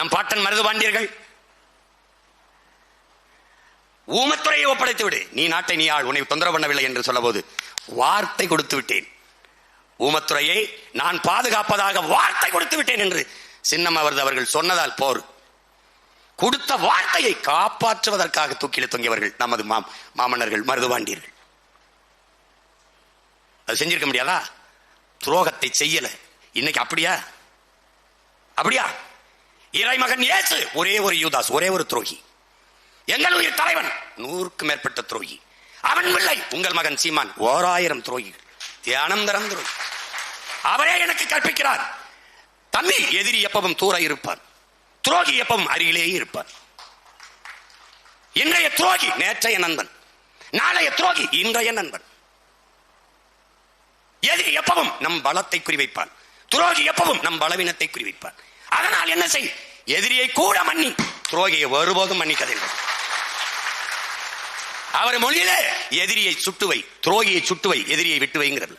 நம் பாட்டன் மருதுபாண்டியர்கள் ஊமத்துறையை ஒப்படைத்து விடு, நீ நாட்டை நீ ஆள், உன்னை தொந்தரவு பண்ணவில்லை என்று சொல்ல போது வார்த்தை கொடுத்து விட்டேன், ஊமத்துறையை நான் பாதுகாப்பதாக வார்த்தை கொடுத்து விட்டேன் என்று சின்னமருது அவர்கள் சொன்னதால் போர். கொடுத்த வார்த்தையை காப்பாற்றுவதற்காக தூக்கில தொங்கியவர்கள் நமது மாமன்னர்கள் மருதுபாண்டியர்கள். அது செஞ்சிருக்க முடியாதா? துரோகத்தை செய்யல. இன்னைக்கு அப்படியா? அப்படியா? இறைமகன் இயேசு ஒரே ஒரு யூதாஸ், ஒரே ஒரு துரோகி. எங்கள் உயிர் தலைவன் 100க்கும் மேற்பட்ட துரோகி. அவன் பிள்ளை உங்கள் மகன் சீமான் 1000 துரோகிகள், தியானம் தரம் துரோகி. அவரே எனக்கு கற்பிக்கிறார், தம்பி எதிரி எப்பவும் தூர இருப்பான், துரோகி எப்பவும் அருகிலேயே இருப்பான். இன்றைய துரோகி நேற்றைய நண்பன், நாளைய துரோகி இன்றைய நண்பன். எதிரி எப்பவும் நம் பலத்தை குறிவைப்பான், துரோகி எப்பவும் நம் பலவீனத்தை குறிவைப்பான். அதனால் என்ன செய், எதிரியை கூட மன்னி, துரோகியை ஒருபோதும் மன்னிக்கதில்லை. அவர் மொழியிலே எதிரியை சுட்டுவை, துரோகியை சுட்டுவை, எதிரியை விட்டு வைங்கிறது.